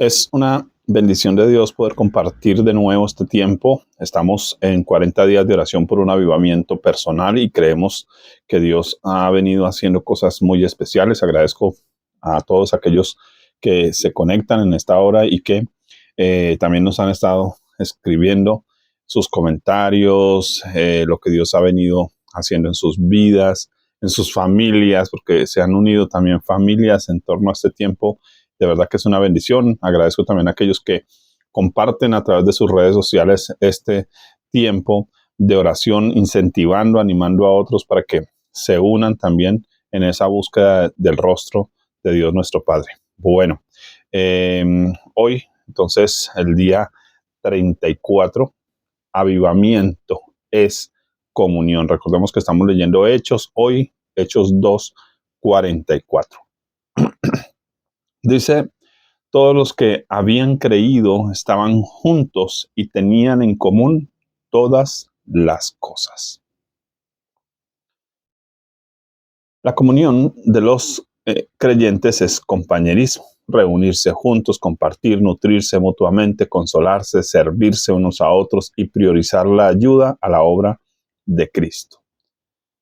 Es una bendición de Dios poder compartir de nuevo este tiempo. Estamos en 40 días de oración por un avivamiento personal y creemos que Dios ha venido haciendo cosas muy especiales. Agradezco a todos aquellos que se conectan en esta hora y que también nos han estado escribiendo sus comentarios, lo que Dios ha venido haciendo en sus vidas, en sus familias, porque se han unido también familias en torno a este tiempo. De verdad que es una bendición. Agradezco también a aquellos que comparten a través de sus redes sociales este tiempo de oración, incentivando, animando a otros para que se unan también en esa búsqueda del rostro de Dios nuestro Padre. Bueno, hoy, entonces, el día 34, avivamiento es comunión. Recordemos que estamos leyendo Hechos, hoy, Hechos 2:44. Dice: todos los que habían creído estaban juntos y tenían en común todas las cosas. La comunión de los creyentes es compañerismo, reunirse juntos, compartir, nutrirse mutuamente, consolarse, servirse unos a otros y priorizar la ayuda a la obra de Cristo.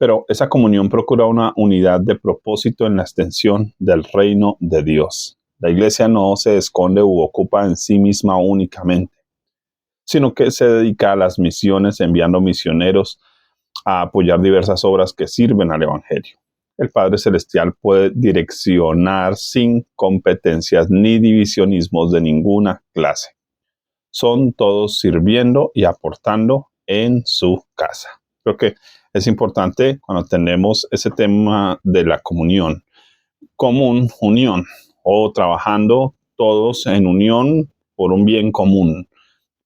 Pero esa comunión procura una unidad de propósito en la extensión del reino de Dios. La iglesia no se esconde u ocupa en sí misma únicamente, sino que se dedica a las misiones, enviando misioneros a apoyar diversas obras que sirven al Evangelio. El Padre Celestial puede direccionar sin competencias ni divisionismos de ninguna clase. Son todos sirviendo y aportando en su casa. Creo que es importante cuando tenemos ese tema de la comunión, común, unión, o trabajando todos en unión por un bien común,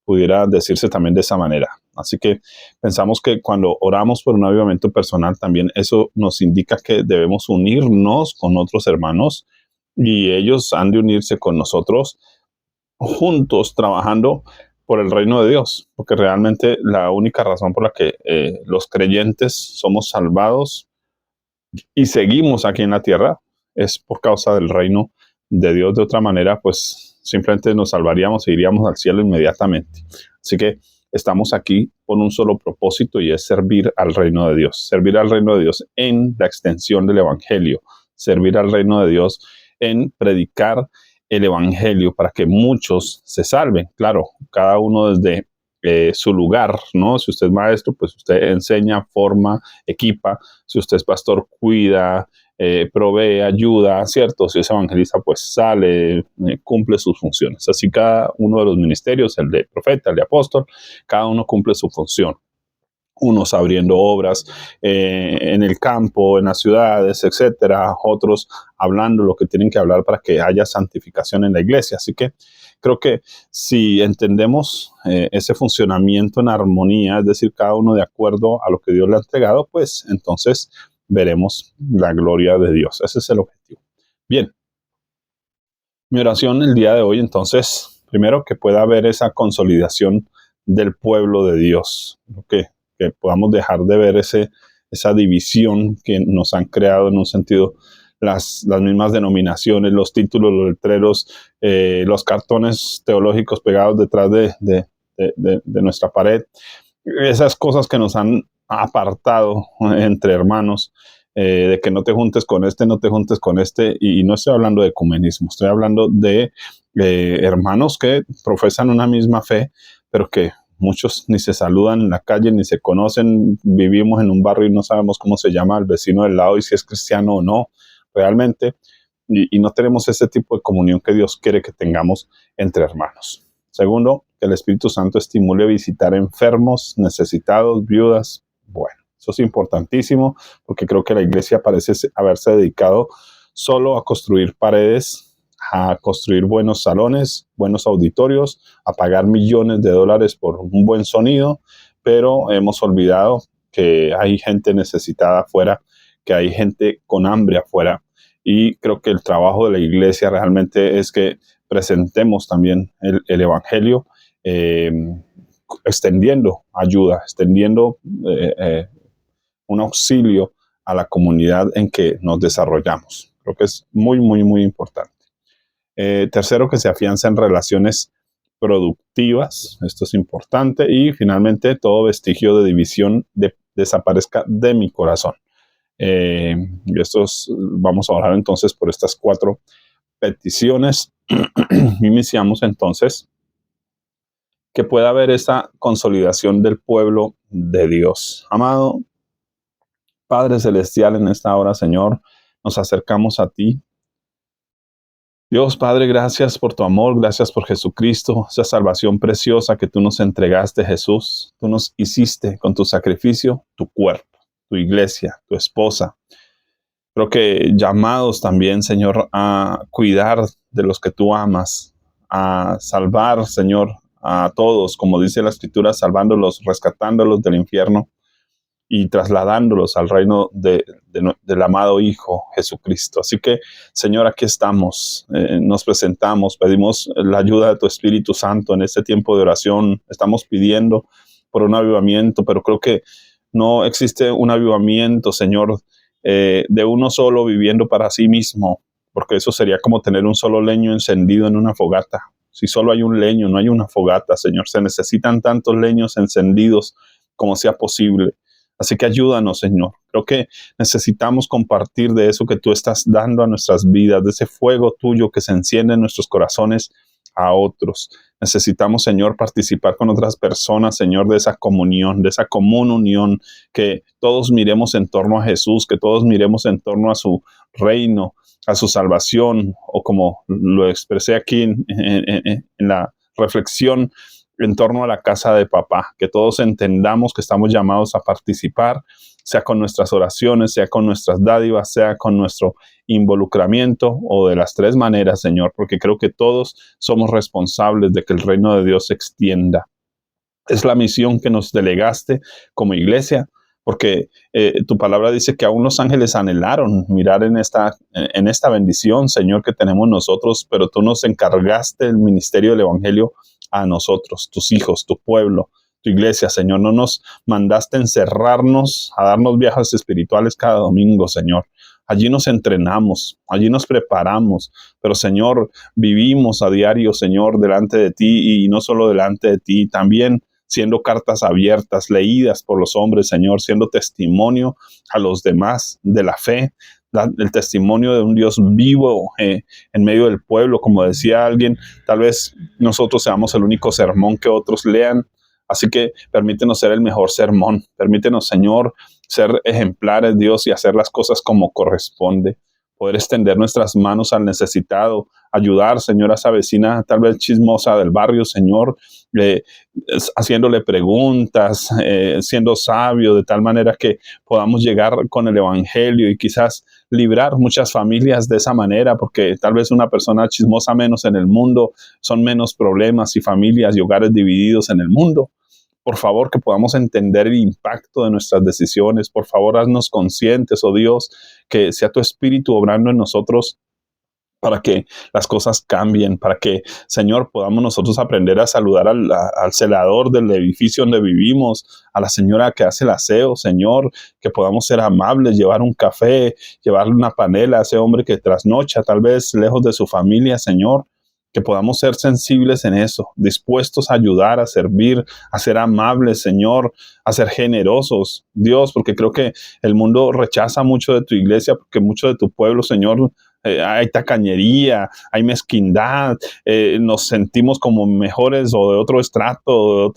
pudiera decirse también de esa manera. Así que pensamos que cuando oramos por un avivamiento personal, también eso nos indica que debemos unirnos con otros hermanos y ellos han de unirse con nosotros juntos trabajando por el reino de Dios, porque realmente la única razón por la que los creyentes somos salvados y seguimos aquí en la tierra es por causa del reino de Dios. De otra manera, pues simplemente nos salvaríamos e iríamos al cielo inmediatamente. Así que estamos aquí por un solo propósito y es servir al reino de Dios. Servir al reino de Dios en la extensión del evangelio. Servir al reino de Dios en predicar el evangelio para que muchos se salven. Claro, cada uno desde su lugar, ¿no? Si usted es maestro, pues usted enseña, forma, equipa. Si usted es pastor, cuida, provee, ayuda, ¿cierto? Si es evangelista, pues sale, cumple sus funciones. Así cada uno de los ministerios, el de profeta, el de apóstol, cada uno cumple su función. Unos abriendo obras en el campo, en las ciudades, etcétera. Otros hablando lo que tienen que hablar para que haya santificación en la iglesia. Así que creo que si entendemos ese funcionamiento en armonía, es decir, cada uno de acuerdo a lo que Dios le ha entregado, pues entonces veremos la gloria de Dios. Ese es el objetivo. Bien, mi oración el día de hoy, entonces, primero que pueda haber esa consolidación del pueblo de Dios, que podamos dejar de ver esa división que nos han creado en un sentido las mismas denominaciones, los títulos, los letreros, los cartones teológicos pegados detrás de nuestra pared, esas cosas que nos han apartado entre hermanos, de que no te juntes con este, no te juntes con este, y no estoy hablando de ecumenismo, estoy hablando de hermanos que profesan una misma fe, pero que muchos ni se saludan en la calle, ni se conocen, vivimos en un barrio y no sabemos cómo se llama el vecino del lado y si es cristiano o no, realmente, y no tenemos ese tipo de comunión que Dios quiere que tengamos entre hermanos. Segundo, que el Espíritu Santo estimule a visitar enfermos, necesitados, viudas. Bueno, eso es importantísimo porque creo que la iglesia parece haberse dedicado solo a construir paredes, a construir buenos salones, buenos auditorios, a pagar millones de dólares por un buen sonido, pero hemos olvidado que hay gente necesitada afuera, que hay gente con hambre afuera, y creo que el trabajo de la iglesia realmente es que presentemos también el evangelio, eh, extendiendo ayuda, extendiendo un auxilio a la comunidad en que nos desarrollamos. Creo que es muy, muy, muy importante. Tercero, que se afianza en relaciones productivas. Esto es importante. Y finalmente, todo vestigio de división desaparezca de mi corazón. Vamos a orar entonces por estas 4 peticiones. Iniciamos entonces que pueda haber esta consolidación del pueblo de Dios. Amado Padre Celestial, en esta hora, Señor, nos acercamos a ti. Dios Padre, gracias por tu amor, gracias por Jesucristo, esa salvación preciosa que tú nos entregaste, Jesús. Tú nos hiciste con tu sacrificio, tu cuerpo, tu iglesia, tu esposa. Creo que llamados también, Señor, a cuidar de los que tú amas, a salvar, Señor, a todos, como dice la Escritura, salvándolos, rescatándolos del infierno y trasladándolos al reino del amado Hijo Jesucristo. Así que, Señor, aquí estamos, nos presentamos, pedimos la ayuda de tu Espíritu Santo en este tiempo de oración. Estamos pidiendo por un avivamiento, pero creo que no existe un avivamiento, Señor, de uno solo viviendo para sí mismo, porque eso sería como tener un solo leño encendido en una fogata. Si solo hay un leño, no hay una fogata, Señor. Se necesitan tantos leños encendidos como sea posible. Así que ayúdanos, Señor. Creo que necesitamos compartir de eso que tú estás dando a nuestras vidas, de ese fuego tuyo que se enciende en nuestros corazones a otros. Necesitamos, Señor, participar con otras personas, Señor, de esa comunión, de esa común unión, que todos miremos en torno a Jesús, que todos miremos en torno a su reino, a su salvación, o como lo expresé aquí en la reflexión, en torno a la casa de papá, que todos entendamos que estamos llamados a participar, sea con nuestras oraciones, sea con nuestras dádivas, sea con nuestro involucramiento, o de las 3 maneras, Señor, porque creo que todos somos responsables de que el reino de Dios se extienda. Es la misión que nos delegaste como iglesia, porque tu palabra dice que aún los ángeles anhelaron mirar en esta bendición, Señor, que tenemos nosotros, pero tú nos encargaste el ministerio del evangelio a nosotros, tus hijos, tu pueblo, tu iglesia, Señor. No nos mandaste encerrarnos a darnos viajes espirituales cada domingo, Señor. Allí nos entrenamos, allí nos preparamos, pero, Señor, vivimos a diario, Señor, delante de ti, y no solo delante de ti, también siendo cartas abiertas, leídas por los hombres, Señor, siendo testimonio a los demás de la fe, el testimonio de un Dios vivo en medio del pueblo. Como decía alguien, tal vez nosotros seamos el único sermón que otros lean. Así que permítenos ser el mejor sermón. Permítenos, Señor, ser ejemplares, Dios, y hacer las cosas como corresponde. Poder extender nuestras manos al necesitado, ayudar, Señor, a esa vecina tal vez chismosa del barrio, Señor, haciéndole preguntas, siendo sabio, de tal manera que podamos llegar con el evangelio y quizás librar muchas familias de esa manera, porque tal vez una persona chismosa menos en el mundo, son menos problemas y familias y hogares divididos en el mundo. Por favor, que podamos entender el impacto de nuestras decisiones. Por favor, haznos conscientes, oh Dios, que sea tu Espíritu obrando en nosotros para que las cosas cambien, para que, Señor, podamos nosotros aprender a saludar al celador del edificio donde vivimos, a la señora que hace el aseo, Señor, que podamos ser amables, llevar un café, llevarle una panela a ese hombre que trasnocha, tal vez lejos de su familia, Señor. Que podamos ser sensibles en eso, dispuestos a ayudar, a servir, a ser amables, Señor, a ser generosos, Dios, porque creo que el mundo rechaza mucho de tu iglesia, porque mucho de tu pueblo, Señor, hay tacañería, hay mezquindad, nos sentimos como mejores o de otro estrato,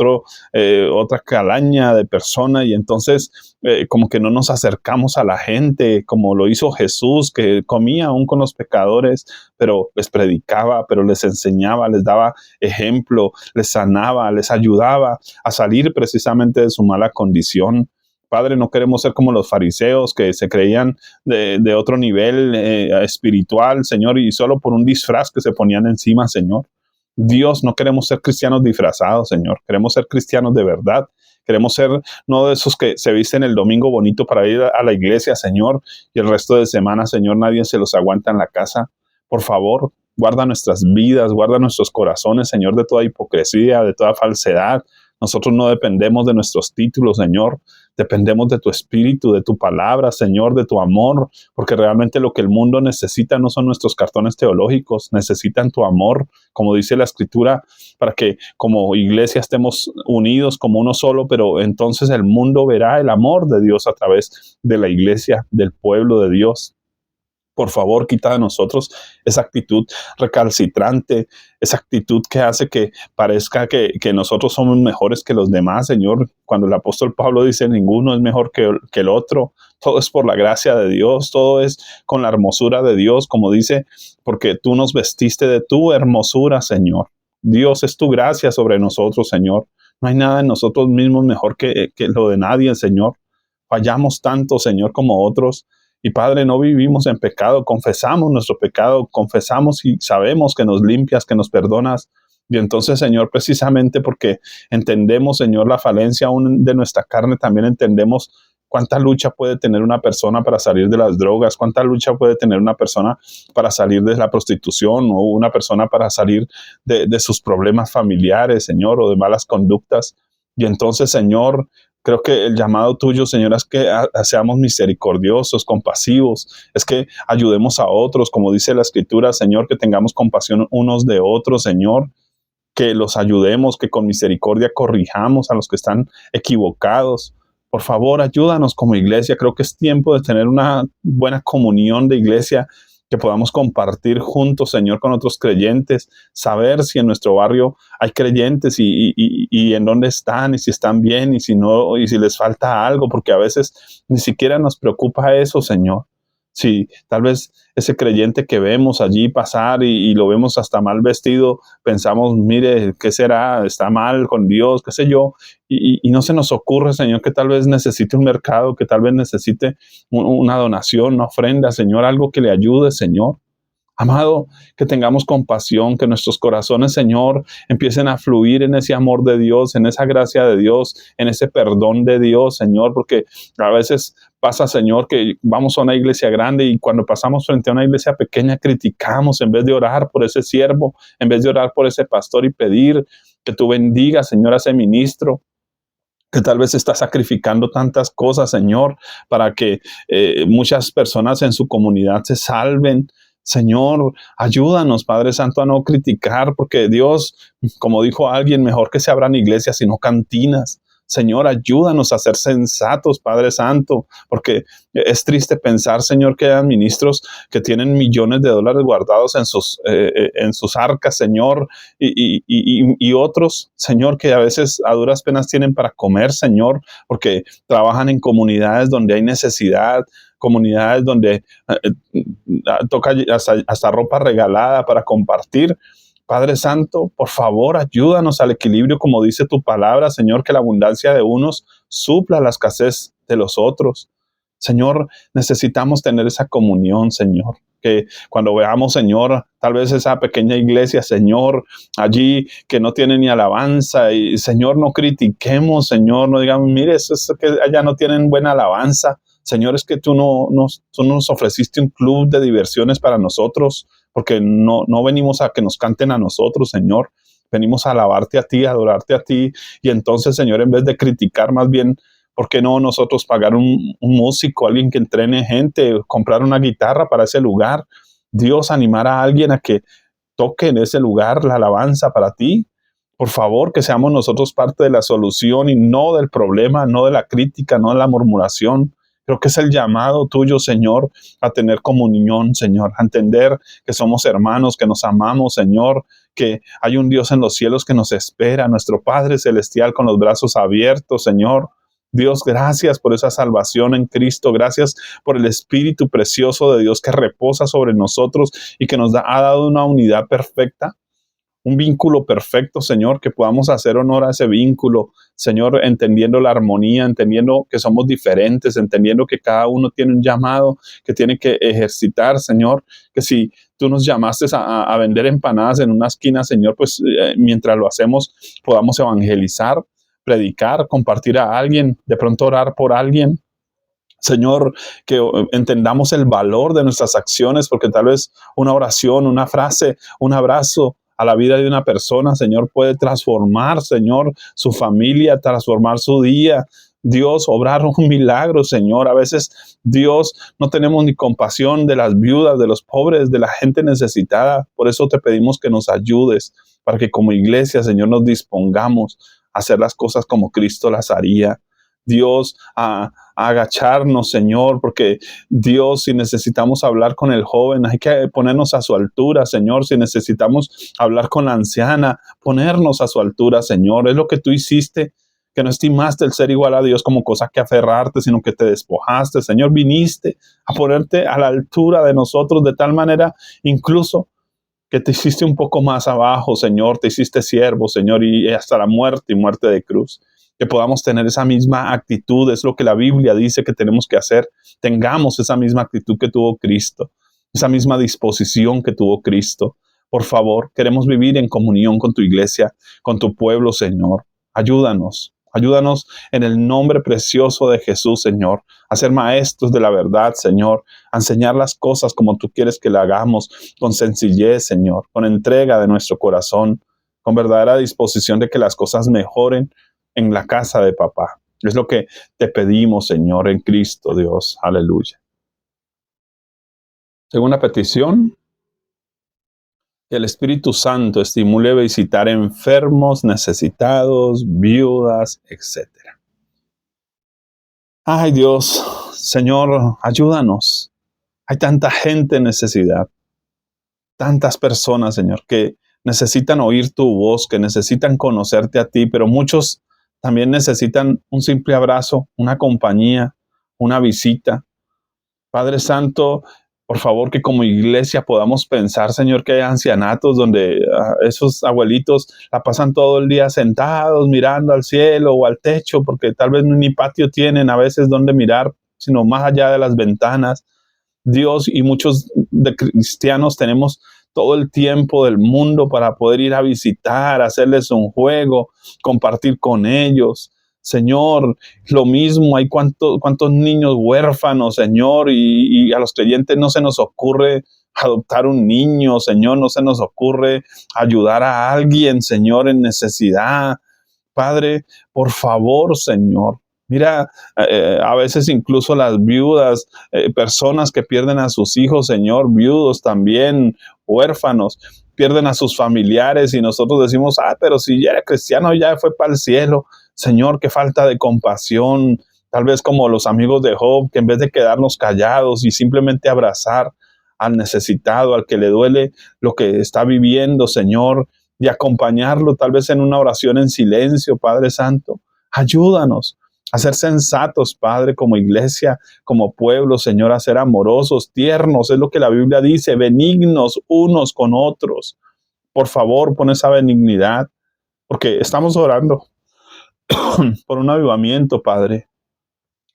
otra calaña de persona, y entonces como que no nos acercamos a la gente, como lo hizo Jesús, que comía aún con los pecadores, pero les predicaba, pero les enseñaba, les daba ejemplo, les sanaba, les ayudaba a salir precisamente de su mala condición. Padre, no queremos ser como los fariseos que se creían de otro nivel espiritual, Señor, y solo por un disfraz que se ponían encima, Señor. Dios, no queremos ser cristianos disfrazados, Señor. Queremos ser cristianos de verdad. Queremos ser no de esos que se visten el domingo bonito para ir a la iglesia, Señor, y el resto de semana, Señor, nadie se los aguanta en la casa. Por favor, guarda nuestras vidas, guarda nuestros corazones, Señor, de toda hipocresía, de toda falsedad. Nosotros no dependemos de nuestros títulos, Señor. Dependemos de tu espíritu, de tu palabra, Señor, de tu amor, porque realmente lo que el mundo necesita no son nuestros cartones teológicos, necesitan tu amor, como dice la Escritura, para que como iglesia estemos unidos como uno solo, pero entonces el mundo verá el amor de Dios a través de la iglesia, del pueblo de Dios. Por favor, quita de nosotros esa actitud recalcitrante, esa actitud que hace que parezca que nosotros somos mejores que los demás, Señor. Cuando el apóstol Pablo dice, ninguno es mejor que el otro. Todo es por la gracia de Dios, todo es con la hermosura de Dios, como dice, porque tú nos vestiste de tu hermosura, Señor. Dios, es tu gracia sobre nosotros, Señor. No hay nada en nosotros mismos mejor que lo de nadie, Señor. Fallamos tanto, Señor, como otros. Y Padre, no vivimos en pecado, confesamos nuestro pecado, confesamos y sabemos que nos limpias, que nos perdonas. Y entonces, Señor, precisamente porque entendemos, Señor, la falencia aún de nuestra carne, también entendemos cuánta lucha puede tener una persona para salir de las drogas, cuánta lucha puede tener una persona para salir de la prostitución o una persona para salir de sus problemas familiares, Señor, o de malas conductas. Y entonces, Señor, creo que el llamado tuyo, Señor, es que seamos misericordiosos, compasivos, es que ayudemos a otros, como dice la Escritura, Señor, que tengamos compasión unos de otros, Señor, que los ayudemos, que con misericordia corrijamos a los que están equivocados. Por favor, ayúdanos como iglesia. Creo que es tiempo de tener una buena comunión de iglesia, que podamos compartir juntos, Señor, con otros creyentes, saber si en nuestro barrio hay creyentes y en dónde están y si están bien y si no, y si les falta algo, porque a veces ni siquiera nos preocupa eso, Señor. Si tal vez ese creyente que vemos allí pasar y lo vemos hasta mal vestido, pensamos, mire, ¿qué será? ¿Está mal con Dios? ¿Qué sé yo? Y no se nos ocurre, Señor, que tal vez necesite un mercado, que tal vez necesite una donación, una ofrenda, Señor, algo que le ayude, Señor. Amado, que tengamos compasión, que nuestros corazones, Señor, empiecen a fluir en ese amor de Dios, en esa gracia de Dios, en ese perdón de Dios, Señor, porque a veces pasa, Señor, que vamos a una iglesia grande y cuando pasamos frente a una iglesia pequeña criticamos en vez de orar por ese siervo, en vez de orar por ese pastor y pedir que tú bendigas, Señor, a ese ministro que tal vez está sacrificando tantas cosas, Señor, para que muchas personas en su comunidad se salven. Señor, ayúdanos, Padre Santo, a no criticar, porque Dios, como dijo alguien, mejor que se abran iglesias y no cantinas. Señor, ayúdanos a ser sensatos, Padre Santo, porque es triste pensar, Señor, que hay ministros que tienen millones de dólares guardados en sus arcas, Señor, y otros, Señor, que a veces a duras penas tienen para comer, Señor, porque trabajan en comunidades donde hay necesidad, comunidades donde toca hasta ropa regalada para compartir. Padre Santo, por favor, ayúdanos al equilibrio, como dice tu palabra, Señor, que la abundancia de unos supla la escasez de los otros. Señor, necesitamos tener esa comunión, Señor, que cuando veamos, Señor, tal vez esa pequeña iglesia, Señor, allí que no tiene ni alabanza, y Señor, no critiquemos, Señor, no digamos, mire, eso es que allá no tienen buena alabanza. Señor, es que tú nos ofreciste un club de diversiones para nosotros, porque no venimos a que nos canten a nosotros, Señor. Venimos a alabarte a ti, a adorarte a ti. Y entonces, Señor, en vez de criticar, más bien, ¿por qué no nosotros pagar un músico, alguien que entrene gente, comprar una guitarra para ese lugar? Dios, animar a alguien a que toque en ese lugar la alabanza para ti. Por favor, que seamos nosotros parte de la solución y no del problema, no de la crítica, no de la murmuración. Creo que es el llamado tuyo, Señor, a tener comunión, Señor, a entender que somos hermanos, que nos amamos, Señor, que hay un Dios en los cielos que nos espera, nuestro Padre Celestial con los brazos abiertos, Señor. Dios, gracias por esa salvación en Cristo, gracias por el Espíritu precioso de Dios que reposa sobre nosotros y que ha dado una unidad perfecta. Un vínculo perfecto, Señor, que podamos hacer honor a ese vínculo, Señor, entendiendo la armonía, entendiendo que somos diferentes, entendiendo que cada uno tiene un llamado que tiene que ejercitar, Señor, que si tú nos llamaste a vender empanadas en una esquina, Señor, pues mientras lo hacemos podamos evangelizar, predicar, compartir a alguien, de pronto orar por alguien. Señor, que entendamos el valor de nuestras acciones, porque tal vez una oración, una frase, un abrazo a la vida de una persona, Señor, puede transformar, Señor, su familia, transformar su día. Dios, obrar un milagro, Señor. A veces, Dios, no tenemos ni compasión de las viudas, de los pobres, de la gente necesitada. Por eso te pedimos que nos ayudes para que como iglesia, Señor, nos dispongamos a hacer las cosas como Cristo las haría. Dios, a agacharnos, Señor, porque Dios, si necesitamos hablar con el joven, hay que ponernos a su altura, Señor. Si necesitamos hablar con la anciana, ponernos a su altura, Señor. Es lo que tú hiciste, que no estimaste el ser igual a Dios como cosa que aferrarte, sino que te despojaste, Señor. Viniste a ponerte a la altura de nosotros de tal manera, incluso que te hiciste un poco más abajo, Señor. Te hiciste siervo, Señor, y hasta la muerte y muerte de cruz. Que podamos tener esa misma actitud, es lo que la Biblia dice que tenemos que hacer. Tengamos esa misma actitud que tuvo Cristo, esa misma disposición que tuvo Cristo. Por favor, queremos vivir en comunión con tu iglesia, con tu pueblo, Señor. Ayúdanos. Ayúdanos en el nombre precioso de Jesús, Señor, a ser maestros de la verdad, Señor, a enseñar las cosas como tú quieres que la hagamos, con sencillez, Señor, con entrega de nuestro corazón, con verdadera disposición de que las cosas mejoren en la casa de papá. Es lo que te pedimos, Señor, en Cristo, Dios. Aleluya. Segunda petición, que el Espíritu Santo estimule a visitar enfermos, necesitados, viudas, etc. Ay, Dios, Señor, ayúdanos. Hay tanta gente en necesidad, tantas personas, Señor, que necesitan oír tu voz, que necesitan conocerte a ti, pero muchos también necesitan un simple abrazo, una compañía, una visita. Padre Santo, por favor, que como iglesia podamos pensar, Señor, que hay ancianatos donde esos abuelitos la pasan todo el día sentados, mirando al cielo o al techo, porque tal vez ni patio tienen a veces donde mirar, sino más allá de las ventanas. Dios, y muchos de cristianos tenemos todo el tiempo del mundo para poder ir a visitar, hacerles un juego, compartir con ellos. Señor, lo mismo, hay cuántos niños huérfanos, Señor, y a los creyentes no se nos ocurre adoptar un niño, Señor, no se nos ocurre ayudar a alguien, Señor, en necesidad. Padre, por favor, Señor. Mira, a veces incluso las viudas, personas que pierden a sus hijos, Señor, viudos también, huérfanos, pierden a sus familiares y nosotros decimos, pero si ya era cristiano, ya fue para el cielo. Señor, qué falta de compasión, tal vez como los amigos de Job, que en vez de quedarnos callados y simplemente abrazar al necesitado, al que le duele lo que está viviendo, Señor, y acompañarlo tal vez en una oración en silencio, Padre Santo. Ayúdanos a ser sensatos, Padre, como iglesia, como pueblo, Señor, a ser amorosos, tiernos, es lo que la Biblia dice, benignos unos con otros. Por favor, pon esa benignidad, porque estamos orando por un avivamiento, Padre.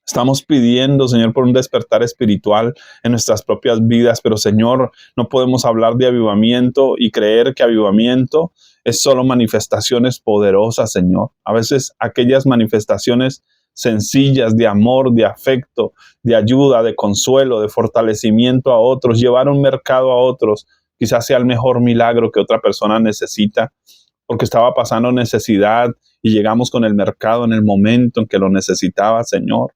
Estamos pidiendo, Señor, por un despertar espiritual en nuestras propias vidas, pero, Señor, no podemos hablar de avivamiento y creer que avivamiento es solo manifestaciones poderosas, Señor. A veces aquellas manifestaciones sencillas de amor, de afecto, de ayuda, de consuelo, de fortalecimiento a otros, llevar un mercado a otros, quizás sea el mejor milagro que otra persona necesita, porque estaba pasando necesidad y llegamos con el mercado en el momento en que lo necesitaba, Señor.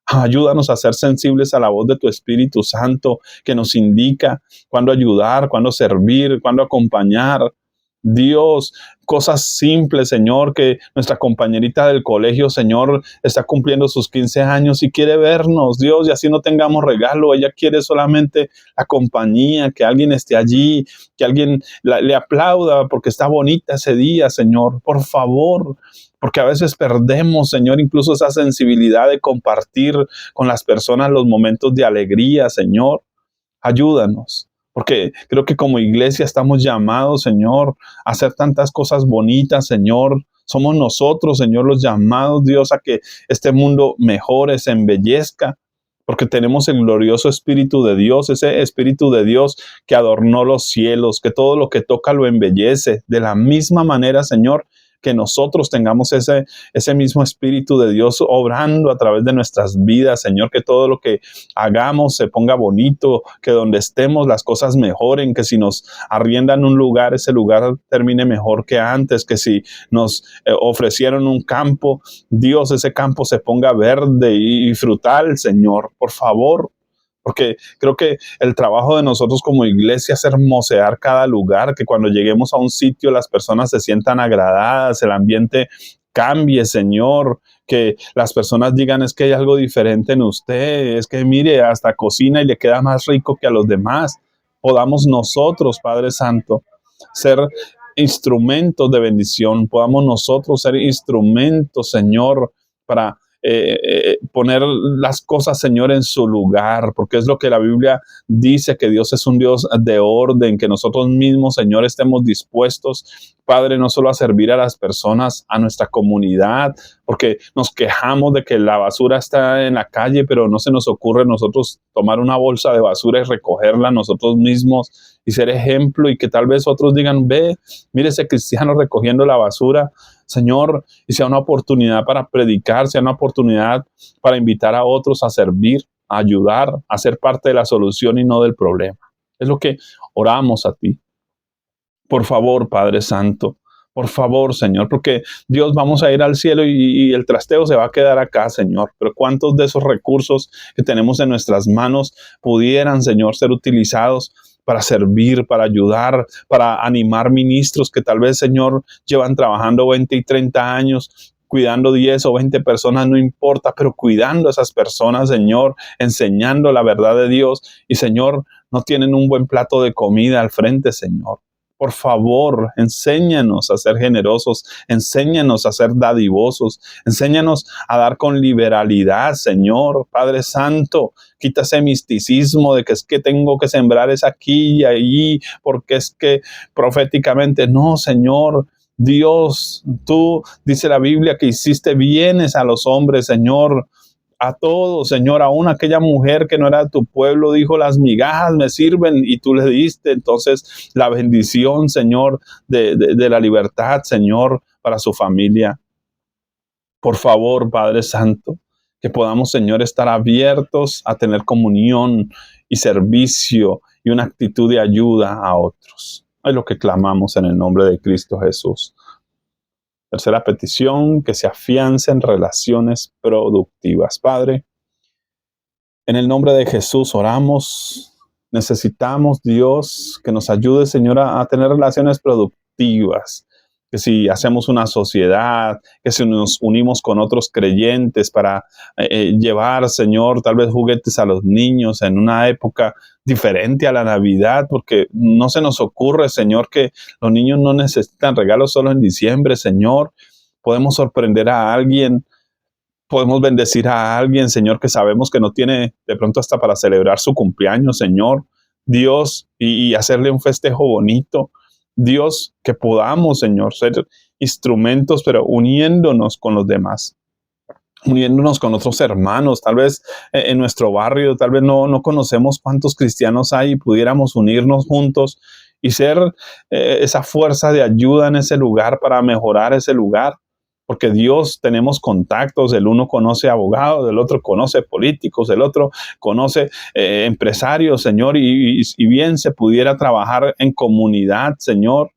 Ayúdanos a ser sensibles a la voz de tu Espíritu Santo que nos indica cuándo ayudar, cuándo servir, cuándo acompañar. Dios, cosas simples, Señor, que nuestra compañerita del colegio, Señor, está cumpliendo sus 15 años y quiere vernos, Dios, y así no tengamos regalo. Ella quiere solamente la compañía, que alguien esté allí, que alguien le aplauda porque está bonita ese día, Señor. Por favor, porque a veces perdemos, Señor, incluso esa sensibilidad de compartir con las personas los momentos de alegría, Señor. Ayúdanos, porque creo que como iglesia estamos llamados, Señor, a hacer tantas cosas bonitas, Señor. Somos nosotros, Señor, los llamados, Dios, a que este mundo mejore, se embellezca, porque tenemos el glorioso Espíritu de Dios, ese Espíritu de Dios que adornó los cielos, que todo lo que toca lo embellece. De la misma manera, Señor, que nosotros tengamos ese mismo Espíritu de Dios obrando a través de nuestras vidas, Señor, que todo lo que hagamos se ponga bonito, que donde estemos las cosas mejoren, que si nos arriendan un lugar, ese lugar termine mejor que antes, que si nos ofrecieron un campo, Dios, ese campo se ponga verde y frutal, Señor, por favor. Porque creo que el trabajo de nosotros como iglesia es hermosear cada lugar, que cuando lleguemos a un sitio las personas se sientan agradadas, el ambiente cambie, Señor, que las personas digan es que hay algo diferente en usted, es que mire, hasta cocina y le queda más rico que a los demás. Podamos nosotros, Padre Santo, ser instrumentos de bendición, podamos nosotros ser instrumentos, Señor, para poner las cosas, Señor, en su lugar, porque es lo que la Biblia dice, que Dios es un Dios de orden, que nosotros mismos, Señor, estemos dispuestos, Padre, no solo a servir a las personas, a nuestra comunidad, porque nos quejamos de que la basura está en la calle, pero no se nos ocurre nosotros tomar una bolsa de basura y recogerla nosotros mismos y ser ejemplo, y que tal vez otros digan, ve, mire ese cristiano recogiendo la basura, Señor, y sea una oportunidad para predicar, sea una oportunidad para invitar a otros a servir, a ayudar, a ser parte de la solución y no del problema. Es lo que oramos a ti. Por favor, Padre Santo, por favor, Señor, porque Dios, vamos a ir al cielo y el trasteo se va a quedar acá, Señor. Pero ¿cuántos de esos recursos que tenemos en nuestras manos pudieran, Señor, ser utilizados para servir, para ayudar, para animar ministros que tal vez, Señor, llevan trabajando 20 y 30 años, cuidando 10 o 20 personas, no importa, pero cuidando a esas personas, Señor, enseñando la verdad de Dios y, Señor, no tienen un buen plato de comida al frente, Señor. Por favor, enséñanos a ser generosos, enséñanos a ser dadivosos, enséñanos a dar con liberalidad, Señor, Padre Santo. Quita ese misticismo de que es que tengo que sembrar es aquí y allí, porque es que proféticamente, no, Señor. Dios, tú, dice la Biblia, que hiciste bienes a los hombres, Señor, a todos, Señor, aún aquella mujer que no era de tu pueblo dijo, las migajas me sirven y tú le diste. Entonces la bendición, Señor, de la libertad, Señor, para su familia. Por favor, Padre Santo, que podamos, Señor, estar abiertos a tener comunión y servicio y una actitud de ayuda a otros. Es lo que clamamos en el nombre de Cristo Jesús. Tercera petición, que se afiancen relaciones productivas. Padre, en el nombre de Jesús oramos. Necesitamos, Dios, que nos ayude, Señor, a tener relaciones productivas. Que si hacemos una sociedad, que si nos unimos con otros creyentes para llevar, Señor, tal vez juguetes a los niños en una época diferente a la Navidad, porque no se nos ocurre, Señor, que los niños no necesitan regalos solo en diciembre, Señor. Podemos sorprender a alguien, podemos bendecir a alguien, Señor, que sabemos que no tiene de pronto hasta para celebrar su cumpleaños, Señor, Dios, y hacerle un festejo bonito. Dios, que podamos, Señor, ser instrumentos, pero uniéndonos con los demás, uniéndonos con otros hermanos, tal vez en nuestro barrio, tal vez no conocemos cuántos cristianos hay y pudiéramos unirnos juntos y ser esa fuerza de ayuda en ese lugar para mejorar ese lugar. Porque Dios, tenemos contactos, el uno conoce abogados, el otro conoce políticos, el otro conoce empresarios, Señor, y bien se pudiera trabajar en comunidad, Señor,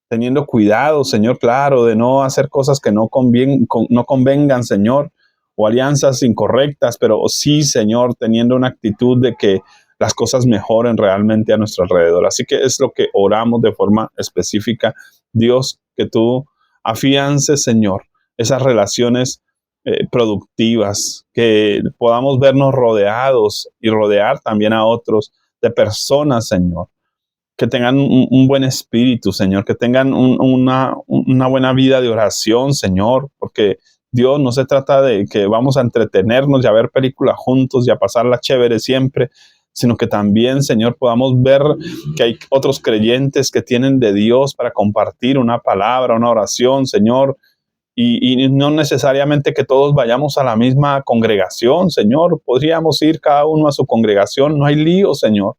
teniendo cuidado, Señor, claro, de no hacer cosas que no convengan, Señor, o alianzas incorrectas, pero sí, Señor, teniendo una actitud de que las cosas mejoren realmente a nuestro alrededor. Así que es lo que oramos de forma específica. Dios, que tú afiances, Señor, esas relaciones productivas, que podamos vernos rodeados y rodear también a otros de personas, Señor, que tengan un buen espíritu, Señor, que tengan una buena vida de oración, Señor, porque Dios, no se trata de que vamos a entretenernos y a ver películas juntos y a pasarla chévere siempre, sino que también, Señor, podamos ver que hay otros creyentes que tienen de Dios para compartir una palabra, una oración, Señor, y no necesariamente que todos vayamos a la misma congregación, Señor. Podríamos ir cada uno a su congregación, no hay lío, Señor,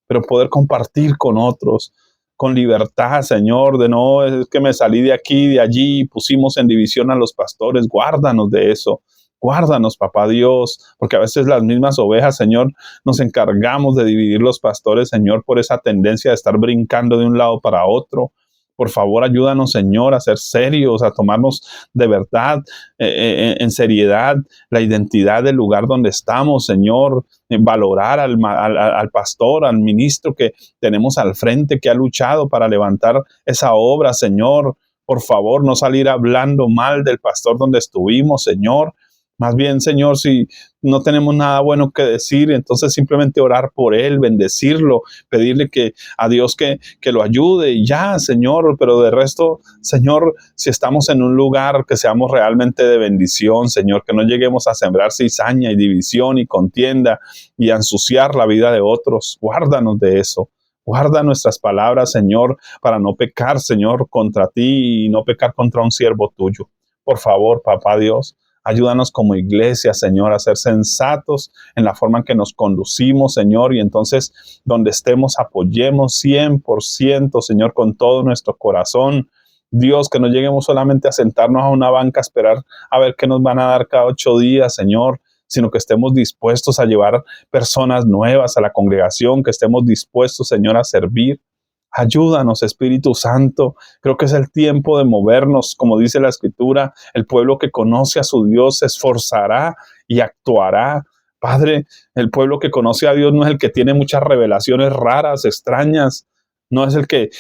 pero poder compartir con otros, con libertad, Señor, de no es que me salí de aquí, de allí, pusimos en división a los pastores. Guárdanos de eso. Guárdanos, papá Dios, porque a veces las mismas ovejas, Señor, nos encargamos de dividir los pastores, Señor, por esa tendencia de estar brincando de un lado para otro. Por favor, ayúdanos, Señor, a ser serios, a tomarnos de verdad, en seriedad, la identidad del lugar donde estamos, Señor, valorar al pastor, al ministro que tenemos al frente, que ha luchado para levantar esa obra, Señor. Por favor, no salir hablando mal del pastor donde estuvimos, Señor. Más bien, Señor, si no tenemos nada bueno que decir, entonces simplemente orar por él, bendecirlo, pedirle a Dios que lo ayude y ya, Señor. Pero de resto, Señor, si estamos en un lugar, que seamos realmente de bendición, Señor, que no lleguemos a sembrar cizaña y división y contienda y a ensuciar la vida de otros. Guárdanos de eso. Guarda nuestras palabras, Señor, para no pecar, Señor, contra ti y no pecar contra un siervo tuyo. Por favor, papá Dios, ayúdanos como iglesia, Señor, a ser sensatos en la forma en que nos conducimos, Señor, y entonces donde estemos apoyemos 100%, Señor, con todo nuestro corazón. Dios, que no lleguemos solamente a sentarnos a una banca a esperar a ver qué nos van a dar cada 8 días, Señor, sino que estemos dispuestos a llevar personas nuevas a la congregación, que estemos dispuestos, Señor, a servir. Ayúdanos, Espíritu Santo. Creo que es el tiempo de movernos, como dice la Escritura. El pueblo que conoce a su Dios se esforzará y actuará. Padre, el pueblo que conoce a Dios no es el que tiene muchas revelaciones raras, extrañas. No es el que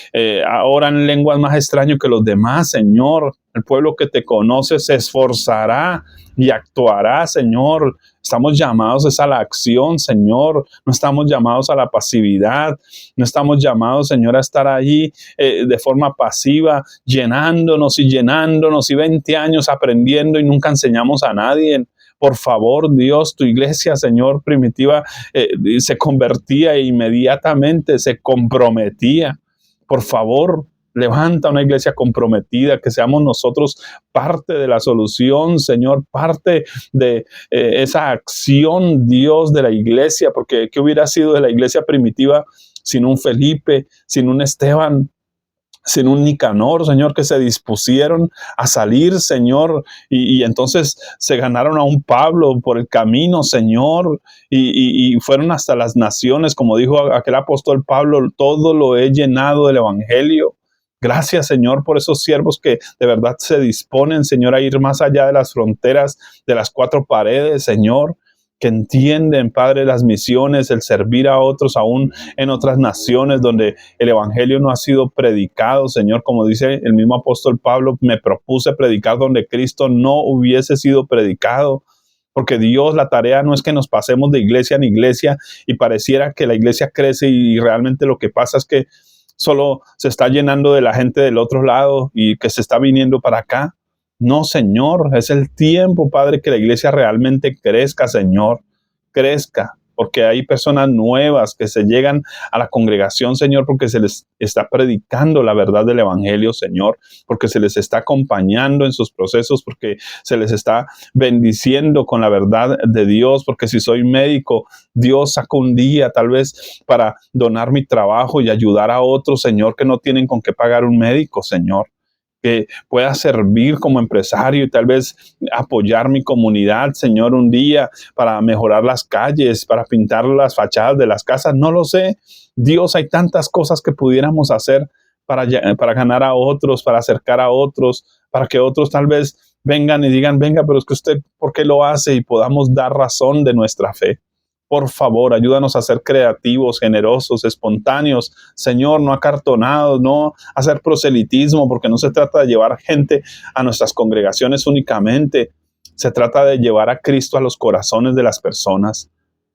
ora en lenguas más extrañas que los demás, Señor. El pueblo que te conoce se esforzará y actuará, Señor. Estamos llamados a la acción, Señor. No estamos llamados a la pasividad. No estamos llamados, Señor, a estar ahí de forma pasiva, llenándonos y 20 años aprendiendo y nunca enseñamos a nadie. Por favor, Dios, tu iglesia, Señor, primitiva, se convertía e inmediatamente se comprometía. Por favor, levanta una iglesia comprometida, que seamos nosotros parte de la solución, Señor, parte de esa acción, Dios, de la iglesia, porque ¿qué hubiera sido de la iglesia primitiva sin un Felipe, sin un Esteban, sin un Nicanor, Señor, que se dispusieron a salir, Señor, y entonces se ganaron a un Pablo por el camino, Señor, y fueron hasta las naciones, como dijo aquel apóstol Pablo, todo lo he llenado del Evangelio. Gracias, Señor, por esos siervos que de verdad se disponen, Señor, a ir más allá de las fronteras, de las 4 paredes, Señor, que entienden, Padre, las misiones, el servir a otros aún en otras naciones donde el evangelio no ha sido predicado, Señor. Como dice el mismo apóstol Pablo, me propuse predicar donde Cristo no hubiese sido predicado. Porque Dios, la tarea no es que nos pasemos de iglesia en iglesia y pareciera que la iglesia crece y realmente lo que pasa es que solo se está llenando de la gente del otro lado y que se está viniendo para acá. No, Señor, es el tiempo, Padre, que la iglesia realmente crezca, Señor, crezca, porque hay personas nuevas que se llegan a la congregación, Señor, porque se les está predicando la verdad del evangelio, Señor, porque se les está acompañando en sus procesos, porque se les está bendiciendo con la verdad de Dios, porque si soy médico, Dios saca un día tal vez para donar mi trabajo y ayudar a otros, Señor, que no tienen con qué pagar un médico, Señor, que pueda servir como empresario y tal vez apoyar mi comunidad, Señor, un día para mejorar las calles, para pintar las fachadas de las casas, no lo sé. Dios, hay tantas cosas que pudiéramos hacer para ganar a otros, para acercar a otros, para que otros tal vez vengan y digan, venga, pero es que usted, ¿por qué lo hace? Y podamos dar razón de nuestra fe. Por favor, ayúdanos a ser creativos, generosos, espontáneos, Señor, no acartonados, no hacer proselitismo, porque no se trata de llevar gente a nuestras congregaciones únicamente, se trata de llevar a Cristo a los corazones de las personas.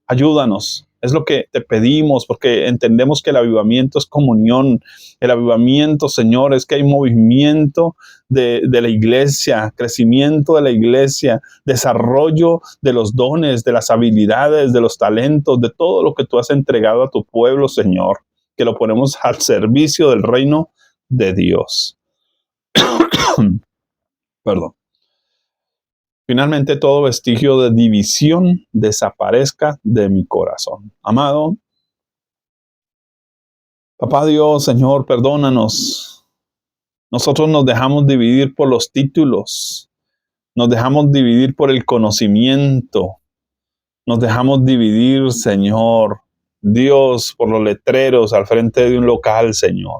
Ayúdanos, es lo que te pedimos, porque entendemos que el avivamiento es comunión. El avivamiento, Señor, es que hay movimiento de la iglesia, crecimiento de la iglesia, desarrollo de los dones, de las habilidades, de los talentos, de todo lo que tú has entregado a tu pueblo, Señor, que lo ponemos al servicio del reino de Dios. Perdón. Finalmente, todo vestigio de división desaparezca de mi corazón. Amado, Papá Dios, Señor, perdónanos. Nosotros nos dejamos dividir por los títulos, nos dejamos dividir por el conocimiento, nos dejamos dividir, Señor, Dios, por los letreros al frente de un local, Señor.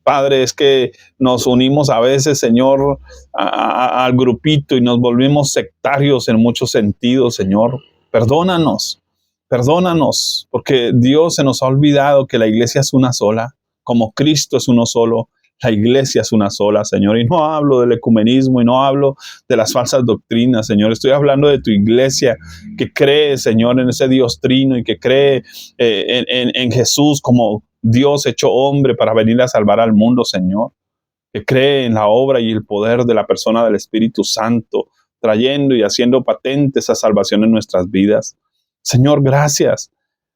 Padre, es que nos unimos a veces, Señor, al grupito y nos volvimos sectarios en muchos sentidos, Señor. Perdónanos, perdónanos, porque Dios se nos ha olvidado que la iglesia es una sola, como Cristo es uno solo. La iglesia es una sola, Señor, y no hablo del ecumenismo y no hablo de las falsas doctrinas, Señor. Estoy hablando de tu iglesia que cree, Señor, en ese Dios trino y que cree en Jesús como Dios hecho hombre para venir a salvar al mundo, Señor. Que cree en la obra y el poder de la persona del Espíritu Santo, trayendo y haciendo patente esa salvación en nuestras vidas. Señor, gracias,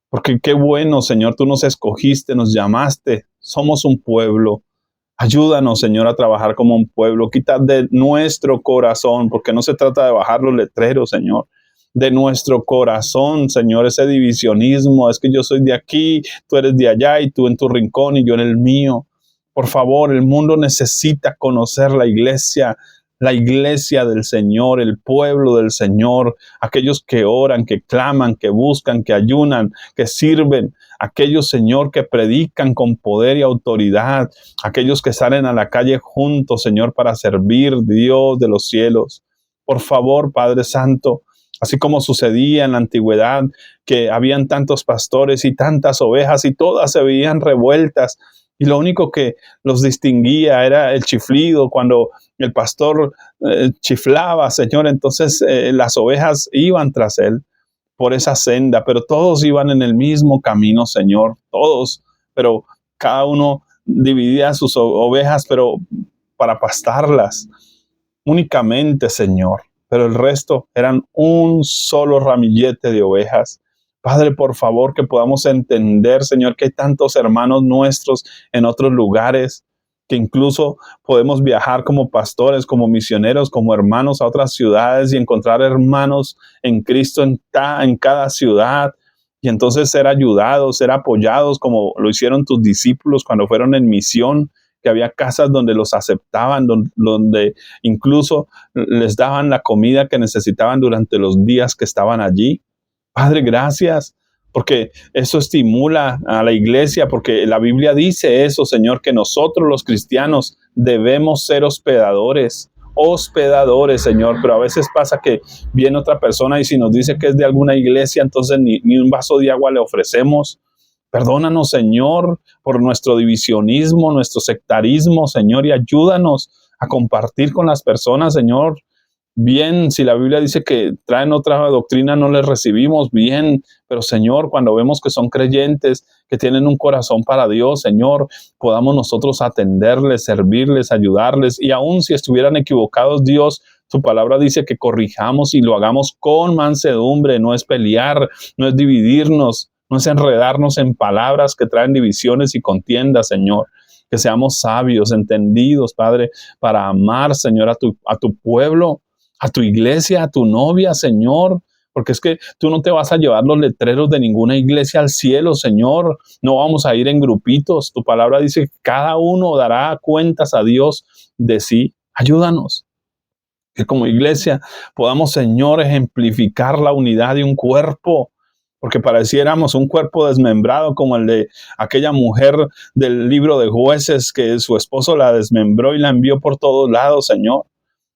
porque qué bueno, Señor, tú nos escogiste, nos llamaste, somos un pueblo. Ayúdanos, Señor, a trabajar como un pueblo. Quita de nuestro corazón, porque no se trata de bajar los letreros, Señor. De nuestro corazón, Señor, ese divisionismo. Es que yo soy de aquí, tú eres de allá y tú en tu rincón y yo en el mío. Por favor, el mundo necesita conocer la iglesia del Señor, el pueblo del Señor, aquellos que oran, que claman, que buscan, que ayunan, que sirven, aquellos, Señor, que predican con poder y autoridad, aquellos que salen a la calle juntos, Señor, para servir, Dios de los cielos. Por favor, Padre Santo, así como sucedía en la antigüedad, que habían tantos pastores y tantas ovejas y todas se veían revueltas, y lo único que los distinguía era el chiflido cuando el pastor chiflaba, Señor. Entonces las ovejas iban tras él por esa senda, pero todos iban en el mismo camino, Señor, todos, pero cada uno dividía sus ovejas, pero para pastarlas únicamente, Señor, pero el resto eran un solo ramillete de ovejas. Padre, por favor, que podamos entender, Señor, que hay tantos hermanos nuestros en otros lugares, que incluso podemos viajar como pastores, como misioneros, como hermanos a otras ciudades y encontrar hermanos en Cristo en cada ciudad, y entonces ser ayudados, ser apoyados como lo hicieron tus discípulos cuando fueron en misión, que había casas donde los aceptaban, donde incluso les daban la comida que necesitaban durante los días que estaban allí. Padre, gracias, porque eso estimula a la iglesia, porque la Biblia dice eso, Señor, que nosotros los cristianos debemos ser hospedadores, Señor, pero a veces pasa que viene otra persona y si nos dice que es de alguna iglesia, entonces ni un vaso de agua le ofrecemos. Perdónanos, Señor, por nuestro divisionismo, nuestro sectarismo, Señor, y ayúdanos a compartir con las personas, Señor. Bien, si la Biblia dice que traen otra doctrina, no les recibimos bien, pero Señor, cuando vemos que son creyentes, que tienen un corazón para Dios, Señor, podamos nosotros atenderles, servirles, ayudarles, y aun si estuvieran equivocados, Dios, tu palabra dice que corrijamos y lo hagamos con mansedumbre, no es pelear, no es dividirnos, no es enredarnos en palabras que traen divisiones y contiendas, Señor. Que seamos sabios, entendidos, Padre, para amar, Señor, a tu pueblo, a tu iglesia, a tu novia, Señor, porque es que tú no te vas a llevar los letreros de ninguna iglesia al cielo, Señor. No vamos a ir en grupitos. Tu palabra dice que cada uno dará cuentas a Dios de sí. Ayúdanos. Que como iglesia podamos, Señor, ejemplificar la unidad de un cuerpo, porque pareciéramos un cuerpo desmembrado como el de aquella mujer del libro de Jueces, que su esposo la desmembró y la envió por todos lados, Señor.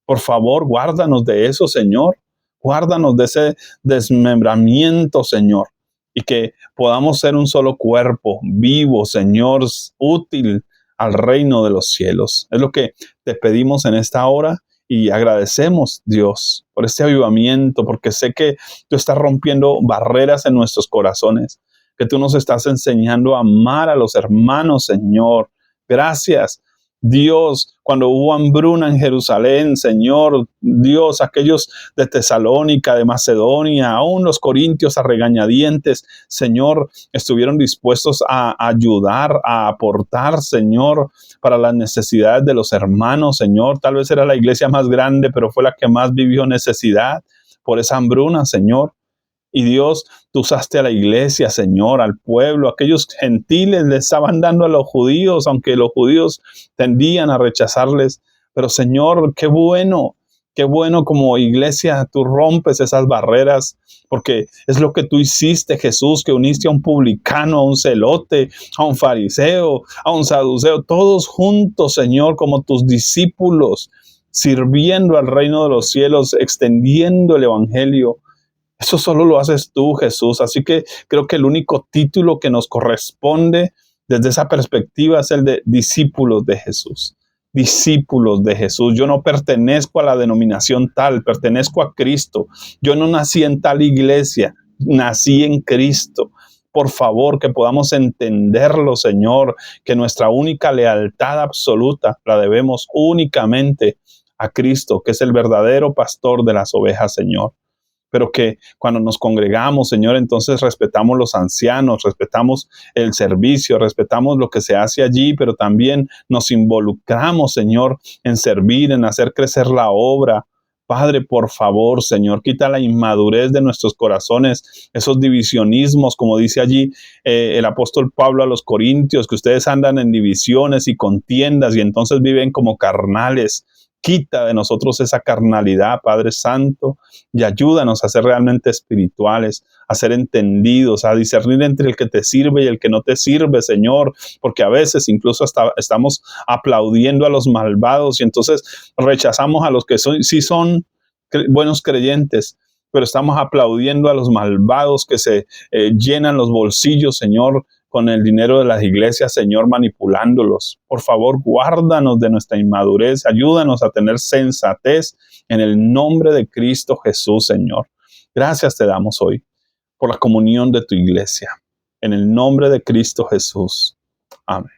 Por favor, guárdanos de eso, Señor. Guárdanos de ese desmembramiento, Señor. Y que podamos ser un solo cuerpo, vivo, Señor, útil al reino de los cielos. Es lo que te pedimos en esta hora y agradecemos, Dios, por este avivamiento, porque sé que tú estás rompiendo barreras en nuestros corazones, que tú nos estás enseñando a amar a los hermanos, Señor. Gracias. Dios, cuando hubo hambruna en Jerusalén, Señor, Dios, aquellos de Tesalónica, de Macedonia, aún los corintios a regañadientes, Señor, estuvieron dispuestos a ayudar, a aportar, Señor, para las necesidades de los hermanos, Señor. Tal vez era la iglesia más grande, pero fue la que más vivió necesidad por esa hambruna, Señor. Y Dios, tú usaste a la iglesia, Señor, al pueblo, aquellos gentiles le estaban dando a los judíos, aunque los judíos tendían a rechazarles. Pero Señor, qué bueno como iglesia, tú rompes esas barreras, porque es lo que tú hiciste, Jesús, que uniste a un publicano, a un celote, a un fariseo, a un saduceo, todos juntos, Señor, como tus discípulos, sirviendo al reino de los cielos, extendiendo el evangelio. Eso solo lo haces tú, Jesús. Así que creo que el único título que nos corresponde desde esa perspectiva es el de discípulos de Jesús. Discípulos de Jesús. Yo no pertenezco a la denominación tal, pertenezco a Cristo. Yo no nací en tal iglesia, nací en Cristo. Por favor, que podamos entenderlo, Señor, que nuestra única lealtad absoluta la debemos únicamente a Cristo, que es el verdadero pastor de las ovejas, Señor. Pero que cuando nos congregamos, Señor, entonces respetamos los ancianos, respetamos el servicio, respetamos lo que se hace allí, pero también nos involucramos, Señor, en servir, en hacer crecer la obra. Padre, por favor, Señor, quita la inmadurez de nuestros corazones, esos divisionismos, como dice allí el apóstol Pablo a los Corintios, que ustedes andan en divisiones y contiendas y entonces viven como carnales. Quita de nosotros esa carnalidad, Padre Santo, y ayúdanos a ser realmente espirituales, a ser entendidos, a discernir entre el que te sirve y el que no te sirve, Señor, porque a veces incluso hasta estamos aplaudiendo a los malvados y entonces rechazamos a los que sí son buenos creyentes, pero estamos aplaudiendo a los malvados que se llenan los bolsillos, Señor, con el dinero de las iglesias, Señor, manipulándolos. Por favor, guárdanos de nuestra inmadurez, ayúdanos a tener sensatez en el nombre de Cristo Jesús, Señor. Gracias te damos hoy por la comunión de tu iglesia. En el nombre de Cristo Jesús. Amén.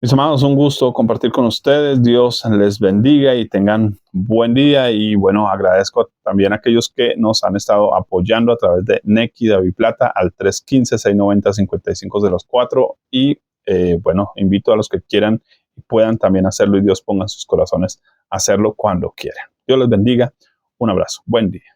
Mis amados, un gusto compartir con ustedes. Dios les bendiga y tengan buen día. Y bueno, agradezco también a aquellos que nos han estado apoyando a través de Nequi Daviplata al 315-690-5504. Y bueno, invito a los que quieran y puedan también hacerlo y Dios ponga en sus corazones hacerlo cuando quieran. Dios les bendiga. Un abrazo. Buen día.